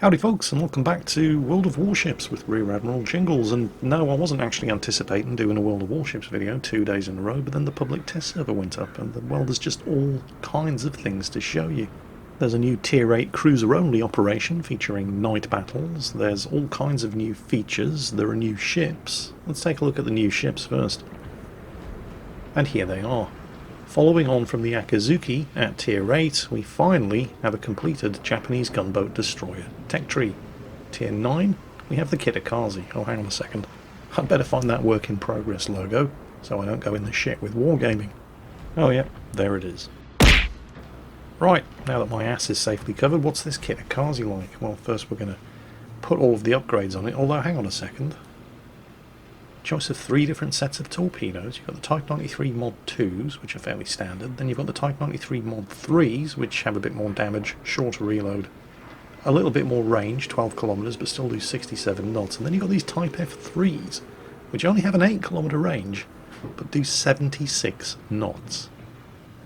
Howdy folks, and welcome back to World of Warships with Rear Admiral Jingles. And no, I wasn't actually anticipating doing a World of Warships video 2 days in a row, but then the public test server went up and well, there's just all kinds of things to show you. There's a new Tier 8 cruiser-only operation featuring night battles, there's all kinds of new features, there are new ships. Let's take a look at the new ships first. And here they are. Following on from the Akazuki at Tier 8, we finally have a completed Japanese gunboat destroyer tech tree. Tier 9, we have the Kitakaze. Oh, hang on a second. I'd better find that work in progress logo, so I don't go in the shit with wargaming. Oh yeah, there it is. Right, now that my ass is safely covered, what's this Kitakaze like? Well, first we're going to put all of the upgrades on it, although hang on a second. Choice of 3 different sets of torpedoes. You've got the Type 93 Mod 2s, which are fairly standard. Then you've got the Type 93 Mod 3s, which have a bit more damage, shorter reload, a little bit more range, 12 kilometers, but still do 67 knots. And then you've got these Type F3s, which only have an 8 kilometer range, but do 76 knots.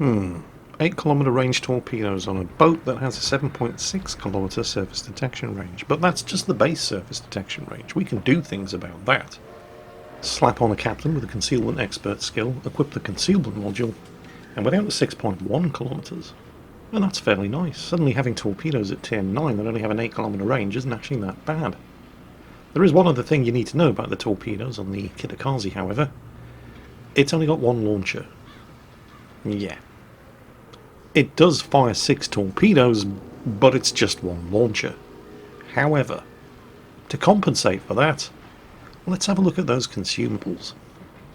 8 kilometer range torpedoes on a boat that has a 7.6 kilometer surface detection range. But that's just the base surface detection range. We can do things about that. Slap on a captain with a concealment expert skill, equip the concealment module, and we're down to 6.1 kilometers. And that's fairly nice. Suddenly having torpedoes at Tier 9 that only have an 8 kilometer range isn't actually that bad. There is one other thing you need to know about the torpedoes on the Kitakaze, however. It's only got one launcher. Yeah. It does fire 6 torpedoes, but it's just one launcher. However, to compensate for that, let's have a look at those consumables.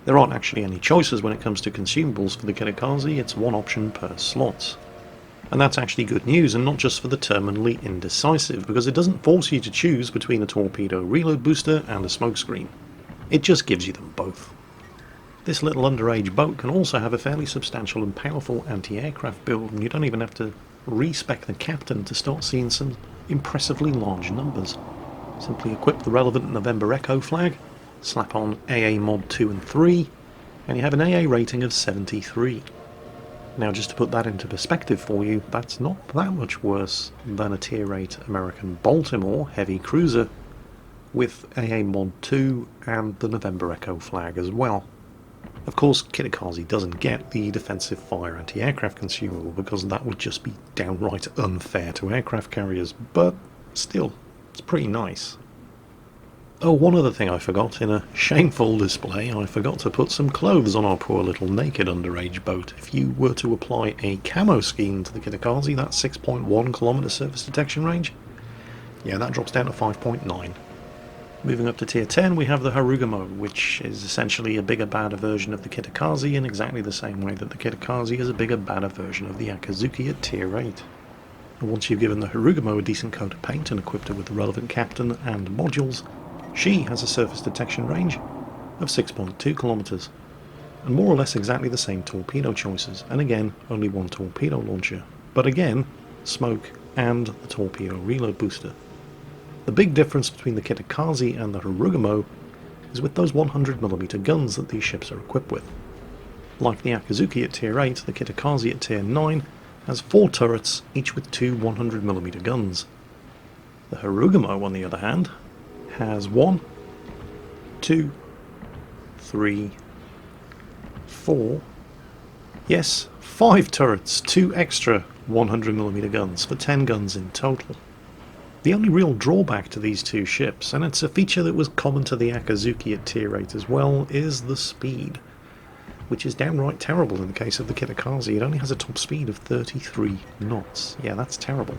There aren't actually any choices when it comes to consumables for the Kitakaze, it's one option per slot. And that's actually good news, and not just for the terminally indecisive, because it doesn't force you to choose between a torpedo reload booster and a smokescreen. It just gives you them both. This little underage boat can also have a fairly substantial and powerful anti-aircraft build, and you don't even have to respec the captain to start seeing some impressively large numbers. Simply equip the relevant November Echo flag, slap on AA Mod 2 and 3, and you have an AA rating of 73. Now just to put that into perspective for you, that's not that much worse than a Tier 8 American Baltimore heavy cruiser with AA Mod 2 and the November Echo flag as well. Of course, Kitakaze doesn't get the defensive fire anti-aircraft consumable because that would just be downright unfair to aircraft carriers, but still, it's pretty nice. Oh, one other thing I forgot. In a shameful display, I forgot to put some clothes on our poor little naked underage boat. If you were to apply a camo scheme to the Kitakaze, that's 6.1 kilometer surface detection range. Yeah, that drops down to 5.9. Moving up to Tier 10, we have the Harugamo, which is essentially a bigger, badder version of the Kitakaze in exactly the same way that the Kitakaze is a bigger, badder version of the Akazuki at Tier 8. Once you've given the Harugamo a decent coat of paint and equipped her with the relevant captain and modules, she has a surface detection range of 6.2 kilometers, and more or less exactly the same torpedo choices, and again, only one torpedo launcher, but again, smoke and the torpedo reload booster. The big difference between the Kitakaze and the Harugamo is with those 100mm guns that these ships are equipped with. Like the Akazuki at Tier 8, the Kitakaze at Tier 9 has 4 turrets, each with 2 100mm guns. The Harugamo, on the other hand, has 1, 2, 3, 4, yes, 5 turrets, 2 extra 100mm guns, for 10 guns in total. The only real drawback to these two ships, and it's a feature that was common to the Akazuki at Tier 8 as well, is the speed, which is downright terrible in the case of the Kitakaze. It only has a top speed of 33 knots. Yeah, that's terrible.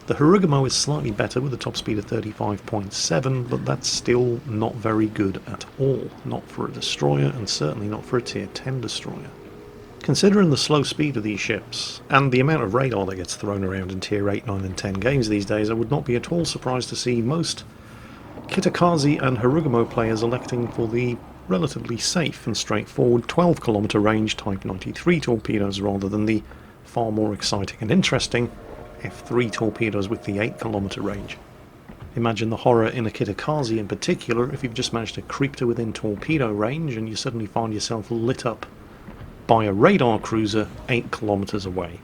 The Harugamo is slightly better with a top speed of 35.7, but that's still not very good at all. Not for a destroyer, and certainly not for a Tier 10 destroyer. Considering the slow speed of these ships, and the amount of radar that gets thrown around in Tier 8, 9 and 10 games these days, I would not be at all surprised to see most Kitakaze and Harugamo players electing for the relatively safe and straightforward 12 kilometer range Type 93 torpedoes rather than the far more exciting and interesting F3 torpedoes with the 8 kilometer range. Imagine the horror in a Kitakaze in particular if you've just managed to creep to within torpedo range and you suddenly find yourself lit up by a radar cruiser 8 kilometers away,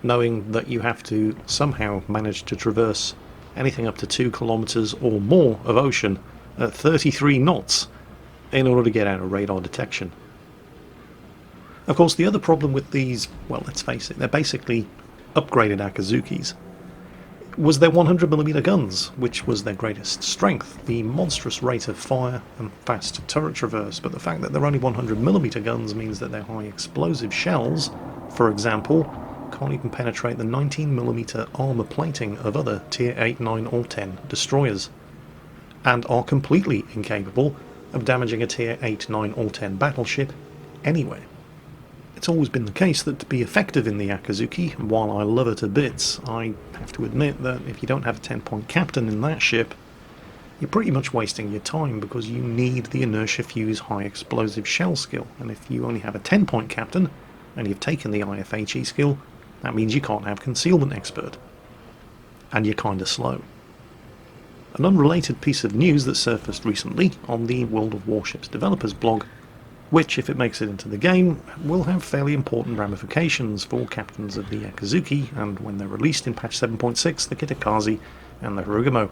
knowing that you have to somehow manage to traverse anything up to 2 kilometers or more of ocean at 33 knots in order to get out of radar detection. Of course, the other problem with these, well, let's face it, they're basically upgraded Akazukis, was their 100mm guns, which was their greatest strength, the monstrous rate of fire and fast turret traverse. But the fact that they're only 100mm guns means that their high explosive shells, for example, can't even penetrate the 19mm armour plating of other Tier 8, 9 or 10 destroyers, and are completely incapable of damaging a Tier 8, 9 or 10 battleship anyway. It's always been the case that to be effective in the Akazuki, while I love her to bits, I have to admit that if you don't have a 10-point captain in that ship, you're pretty much wasting your time, because you need the inertia fuse high explosive shell skill, and if you only have a 10-point captain, and you've taken the IFHE skill, that means you can't have concealment expert, and you're kinda slow. An unrelated piece of news that surfaced recently on the World of Warships developers blog, which, if it makes it into the game, will have fairly important ramifications for captains of the Akazuki, and when they're released in patch 7.6, the Kitakaze and the Harugamo.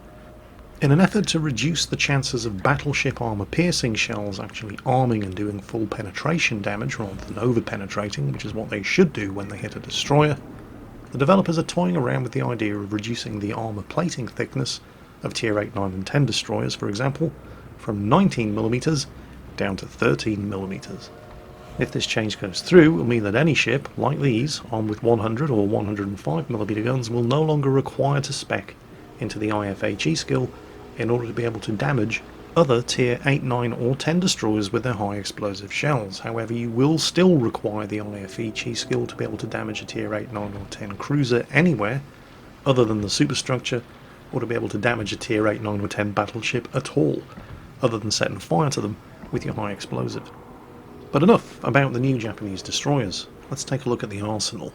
In an effort to reduce the chances of battleship armour-piercing shells actually arming and doing full penetration damage rather than over-penetrating, which is what they should do when they hit a destroyer, the developers are toying around with the idea of reducing the armour plating thickness of Tier 8, 9 and 10 destroyers, for example, from 19mm down to 13mm. If this change goes through, it will mean that any ship, like these, armed with 100 or 105mm guns, will no longer require to spec into the IFHE skill in order to be able to damage other Tier 8, 9 or 10 destroyers with their high explosive shells. However, you will still require the IFHE skill to be able to damage a Tier 8, 9 or 10 cruiser anywhere other than the superstructure, or to be able to damage a Tier 8, 9 or 10 battleship at all, other than setting fire to them with your high explosive. But enough about the new Japanese destroyers. Let's take a look at the arsenal.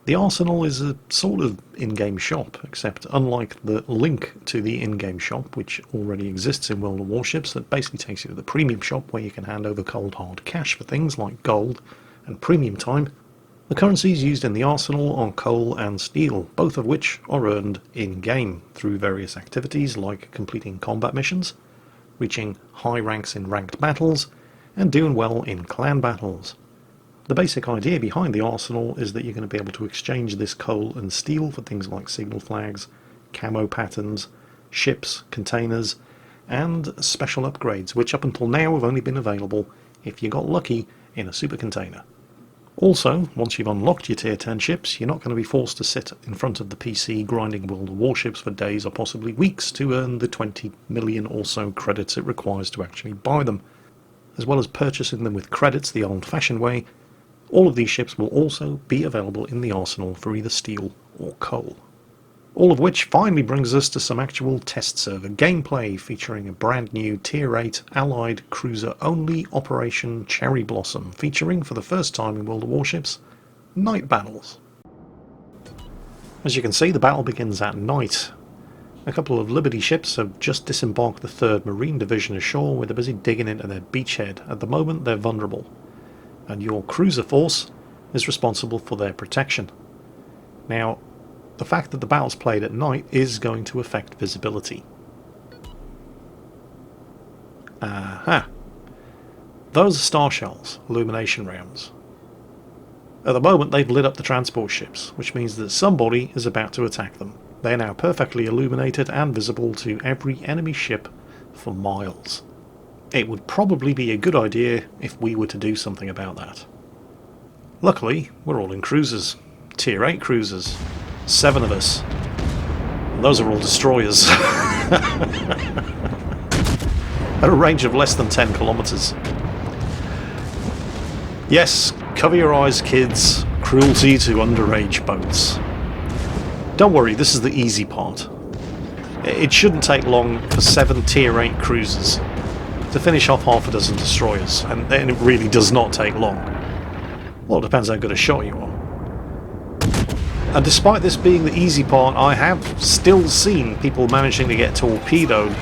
The arsenal is a sort of in-game shop, except unlike the link to the in-game shop, which already exists in World of Warships, that basically takes you to the premium shop where you can hand over cold hard cash for things like gold and premium time, the currencies used in the arsenal are coal and steel, both of which are earned in-game through various activities like completing combat missions, reaching high ranks in ranked battles, and doing well in clan battles. The basic idea behind the arsenal is that you're going to be able to exchange this coal and steel for things like signal flags, camo patterns, ships, containers, and special upgrades, which up until now have only been available if you got lucky in a super container. Also, once you've unlocked your Tier 10 ships, you're not going to be forced to sit in front of the PC grinding World of Warships for days or possibly weeks to earn the 20 million or so credits it requires to actually buy them. As well as purchasing them with credits the old-fashioned way, all of these ships will also be available in the arsenal for either steel or coal. All of which finally brings us to some actual test server gameplay featuring a brand new Tier 8 Allied cruiser-only Operation Cherry Blossom, featuring for the first time in World of Warships, night battles. As you can see, the battle begins at night. A couple of Liberty ships have just disembarked the 3rd Marine Division ashore, where they're busy digging into their beachhead. At the moment they're vulnerable, and your cruiser force is responsible for their protection. Now, the fact that the battle's played at night is going to affect visibility. Aha! Those are star shells, illumination rounds. At the moment they've lit up the transport ships, which means that somebody is about to attack them. They are now perfectly illuminated and visible to every enemy ship for miles. It would probably be a good idea if we were to do something about that. Luckily, we're all in cruisers. Tier 8 cruisers. 7 of us. And those are all destroyers. At a range of less than 10 kilometers. Yes, cover your eyes, kids. Cruelty to underage boats. Don't worry, this is the easy part. It shouldn't take long for 7 Tier 8 cruisers to finish off half a dozen destroyers, and it really does not take long. Well, it depends how good a shot you are. And despite this being the easy part, I have still seen people managing to get torpedoed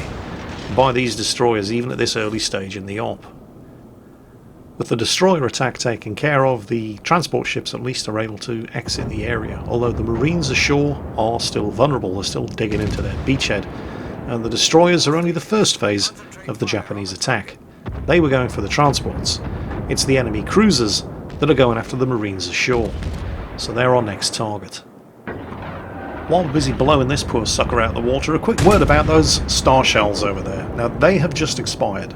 by these destroyers even at this early stage in the op. With the destroyer attack taken care of, the transport ships at least are able to exit the area, although the Marines ashore are still vulnerable. They're still digging into their beachhead, and the destroyers are only the first phase of the Japanese attack. They were going for the transports. It's the enemy cruisers that are going after the Marines ashore, so they're our next target. While we're busy blowing this poor sucker out of the water, a quick word about those star shells over there. Now, they have just expired.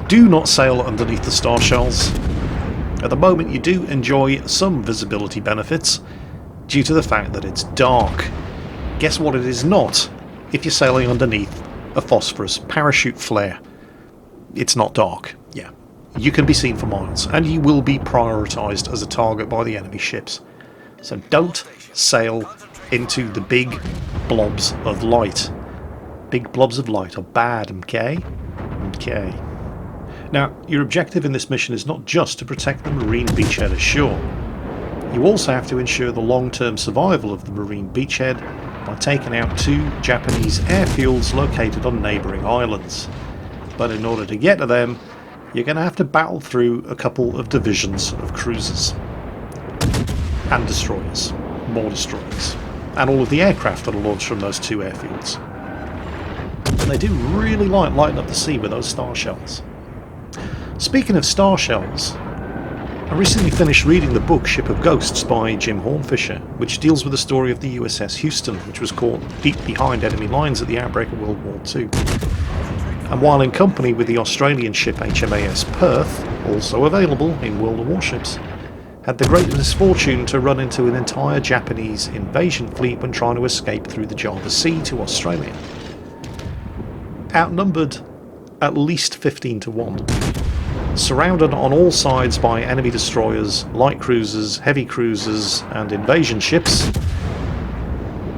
Do not sail underneath the star shells. At the moment you do enjoy some visibility benefits due to the fact that it's dark. Guess what it is not if you're sailing underneath a phosphorus parachute flare. It's not dark, yeah. You can be seen for miles, and you will be prioritised as a target by the enemy ships. So don't sail into the big blobs of light. Big blobs of light are bad, okay? Okay. Now, your objective in this mission is not just to protect the Marine beachhead ashore. You also have to ensure the long-term survival of the Marine beachhead by taking out 2 Japanese airfields located on neighbouring islands. But in order to get to them, you're going to have to battle through a couple of divisions of cruisers. And destroyers. More destroyers. And all of the aircraft that are launched from those 2 airfields. And they do really like lighting up the sea with those star shells. Speaking of star shells, I recently finished reading the book Ship of Ghosts by Jim Hornfisher, which deals with the story of the USS Houston, which was caught deep behind enemy lines at the outbreak of World War II. And while in company with the Australian ship HMAS Perth, also available in World of Warships, had the great misfortune to run into an entire Japanese invasion fleet when trying to escape through the Java Sea to Australia. Outnumbered at least 15 to 1. Surrounded on all sides by enemy destroyers, light cruisers, heavy cruisers and invasion ships,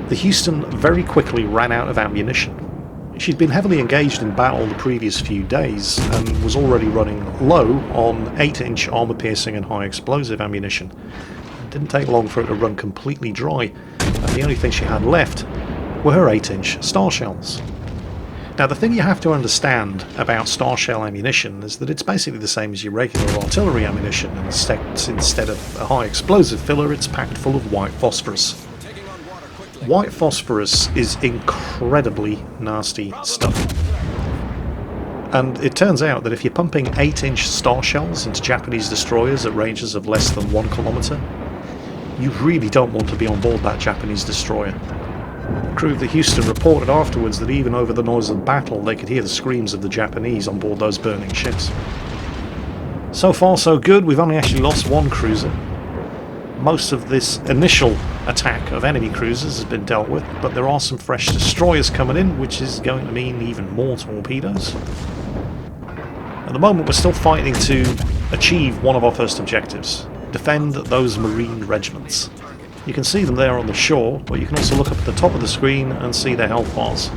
the Houston very quickly ran out of ammunition. She'd been heavily engaged in battle the previous few days and was already running low on 8-inch armour-piercing and high-explosive ammunition. It didn't take long for it to run completely dry, and the only thing she had left were her 8-inch star shells. Now, the thing you have to understand about star shell ammunition is that it's basically the same as your regular artillery ammunition, and instead of a high explosive filler, it's packed full of white phosphorus. White phosphorus is incredibly nasty stuff. And it turns out that if you're pumping 8-inch star shells into Japanese destroyers at ranges of less than 1 kilometre, you really don't want to be on board that Japanese destroyer. The crew of the Houston reported afterwards that even over the noise of battle they could hear the screams of the Japanese on board those burning ships. So far so good, we've only actually lost 1 cruiser. Most of this initial attack of enemy cruisers has been dealt with, but there are some fresh destroyers coming in, which is going to mean even more torpedoes. At the moment we're still fighting to achieve one of our first objectives: defend those Marine regiments. You can see them there on the shore, but you can also look up at the top of the screen and see their health bars.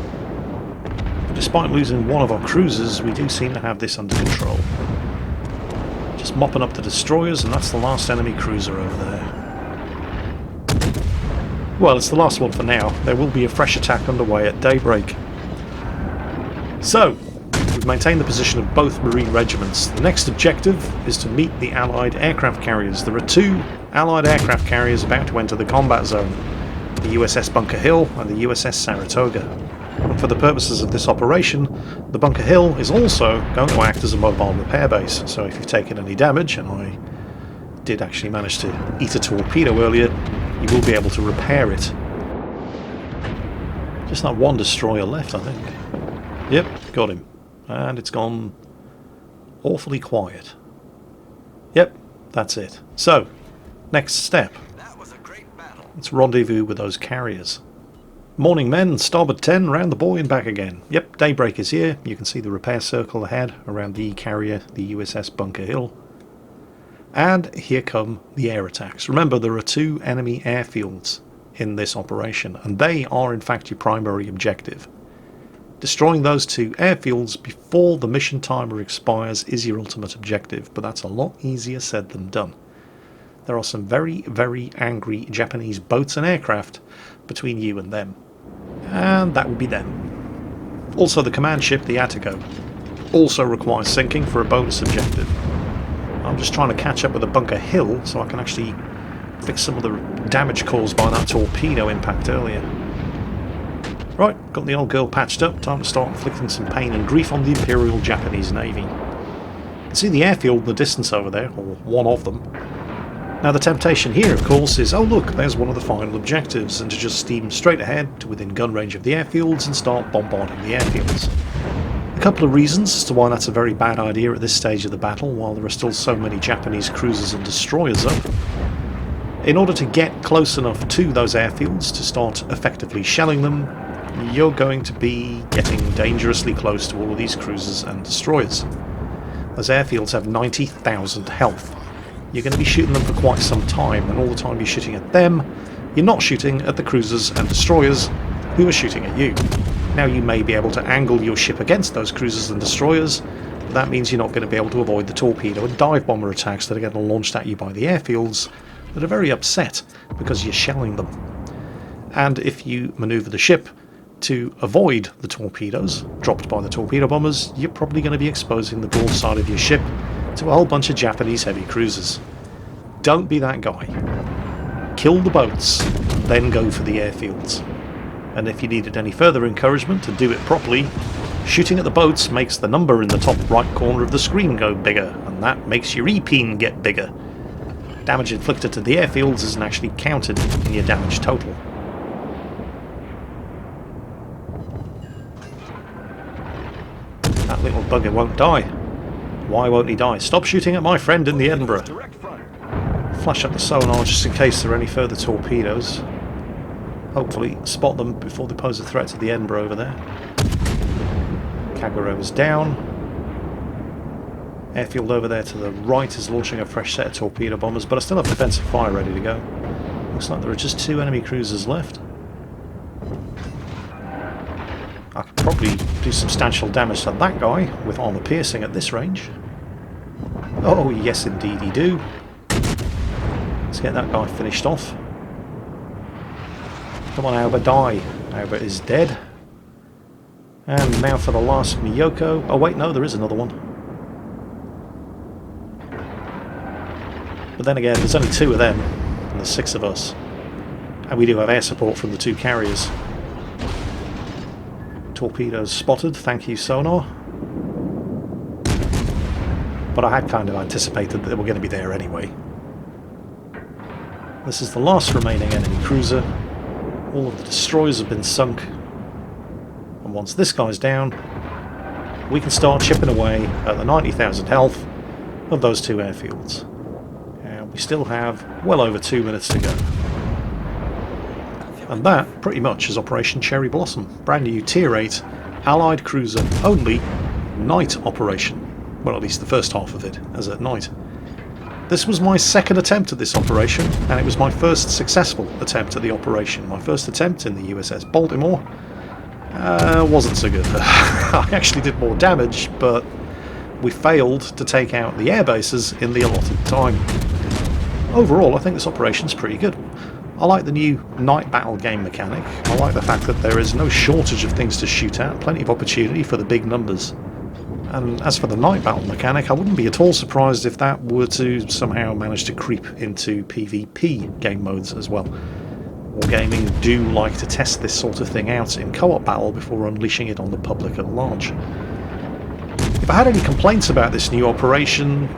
But despite losing one of our cruisers, we do seem to have this under control. Just mopping up the destroyers, and that's the last enemy cruiser over there. Well, it's the last one for now. There will be a fresh attack underway at daybreak. So, we've maintained the position of both Marine regiments. The next objective is to meet the Allied aircraft carriers. There are 2 Allied aircraft carriers about to enter the combat zone, the USS Bunker Hill and the USS Saratoga. And for the purposes of this operation, the Bunker Hill is also going to act as a mobile repair base, so if you've taken any damage, and I did actually manage to eat a torpedo earlier, you will be able to repair it. Just that 1 destroyer left, I think. Yep, got him. And it's gone awfully quiet. Yep, that's it. So, next step. Let's rendezvous with those carriers. Morning men, starboard 10, round the buoy and back again. Yep, daybreak is here. You can see the repair circle ahead around the carrier, the USS Bunker Hill. And here come the air attacks. Remember, there are 2 enemy airfields in this operation, and they are in fact your primary objective. Destroying those 2 airfields before the mission timer expires is your ultimate objective, but that's a lot easier said than done. There are some very, very angry Japanese boats and aircraft between you and them. And that would be them. Also, the command ship, the Attico, also requires sinking for a bonus objective. I'm just trying to catch up with the bunker hill so I can actually fix some of the damage caused by that torpedo impact earlier. Right, got the old girl patched up. Time to start inflicting some pain and grief on the Imperial Japanese Navy. You can see the airfield in the distance over there, or one of them. Now the temptation here, of course, is, oh look, there's one of the final objectives, and to just steam straight ahead to within gun range of the airfields and start bombarding the airfields. A couple of reasons as to why that's a very bad idea at this stage of the battle, while there are still so many Japanese cruisers and destroyers up. In order to get close enough to those airfields to start effectively shelling them, you're going to be getting dangerously close to all of these cruisers and destroyers. Those airfields have 90,000 health. You're going to be shooting them for quite some time, and all the time you're shooting at them, you're not shooting at the cruisers and destroyers who are shooting at you. Now you may be able to angle your ship against those cruisers and destroyers, but that means you're not going to be able to avoid the torpedo and dive bomber attacks that are getting launched at you by the airfields that are very upset because you're shelling them. And if you manoeuvre the ship to avoid the torpedoes dropped by the torpedo bombers, you're probably going to be exposing the broadside of your ship to a whole bunch of Japanese heavy cruisers. Don't be that guy. Kill the boats, then go for the airfields. And if you needed any further encouragement to do it properly, shooting at the boats makes the number in the top right corner of the screen go bigger, and that makes your EPEAN get bigger. Damage inflicted to the airfields isn't actually counted in your damage total. That little bugger won't die. Why won't he die? Stop shooting at my friend in the Edinburgh. Flash up the sonar just in case there are any further torpedoes. Hopefully spot them before they pose a threat to the Edinburgh over there. Kaguro is down. Airfield over there to the right is launching a fresh set of torpedo bombers, but I still have defensive fire ready to go. Looks like there are just 2 enemy cruisers left. I could probably do substantial damage to that guy with armor piercing at this range. Oh yes indeed you do. Let's get that guy finished off. Come on Albert, die. Albert is dead. And now for the last Miyoko. Oh wait, no, there is another one. But then again, there's only 2 of them, and there's 6 of us. And we do have air support from the 2 carriers. Torpedoes spotted, thank you sonar. But I had kind of anticipated that they were going to be there anyway. This is the last remaining enemy cruiser. All of the destroyers have been sunk. And once this guy's down, we can start chipping away at the 90,000 health of those 2 airfields. And we still have well over 2 minutes to go. And that, pretty much, is Operation Cherry Blossom. Brand new Tier 8, Allied cruiser only, night operation. Well, at least the first half of it, as at night. This was my second attempt at this operation, and it was my first successful attempt at the operation. My first attempt in the USS Baltimore wasn't so good. I actually did more damage, but we failed to take out the air bases in the allotted time. Overall, I think this operation's pretty good. I like the new night battle game mechanic. I like the fact that there is no shortage of things to shoot at, plenty of opportunity for the big numbers. And as for the night battle mechanic, I wouldn't be at all surprised if that were to somehow manage to creep into PvP game modes as well. Wargaming do like to test this sort of thing out in co-op battle before unleashing it on the public at large. If I had any complaints about this new operation,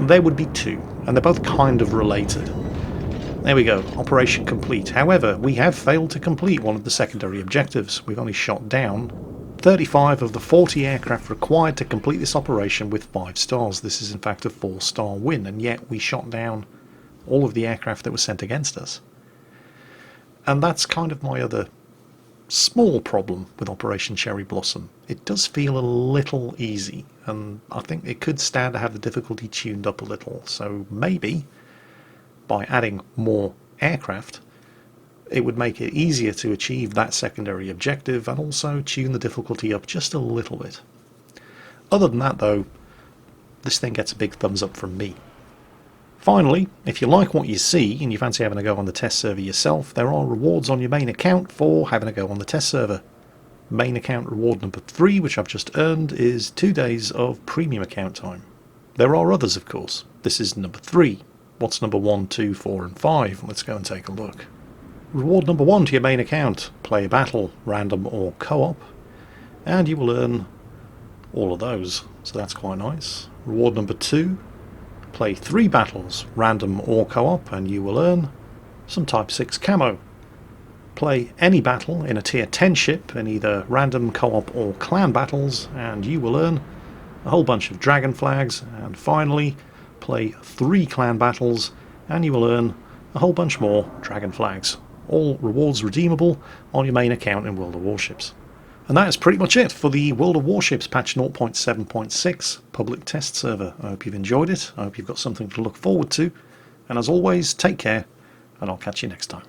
there would be 2, and they're both kind of related. There we go, operation complete. However, we have failed to complete one of the secondary objectives. We've only shot down 35 of the 40 aircraft required to complete this operation with 5 stars. This is in fact a 4-star win, and yet we shot down all of the aircraft that were sent against us. And that's kind of my other small problem with Operation Cherry Blossom. It does feel a little easy, and I think it could stand to have the difficulty tuned up a little. So maybe by adding more aircraft, it would make it easier to achieve that secondary objective and also tune the difficulty up just a little bit. Other than that though, this thing gets a big thumbs up from me. Finally, if you like what you see and you fancy having a go on the test server yourself, there are rewards on your main account for having a go on the test server. Main account reward number 3, which I've just earned, is 2 days of premium account time. There are others, of course. This is number 3. What's number 1, 2, 4 and 5? Let's go and take a look. Reward number 1 to your main account. Play a battle, random or co-op, and you will earn all of those, so that's quite nice. Reward number 2, play 3 battles, random or co-op, and you will earn some Type 6 camo. Play any battle in a tier 10 ship in either random, co-op or clan battles, and you will earn a whole bunch of dragon flags. And finally, play 3 clan battles and you will earn a whole bunch more dragon flags. All rewards redeemable on your main account in World of Warships. And that is pretty much it for the World of Warships patch 0.7.6 public test server. I hope you've enjoyed it. I hope you've got something to look forward to. And as always, take care, and I'll catch you next time.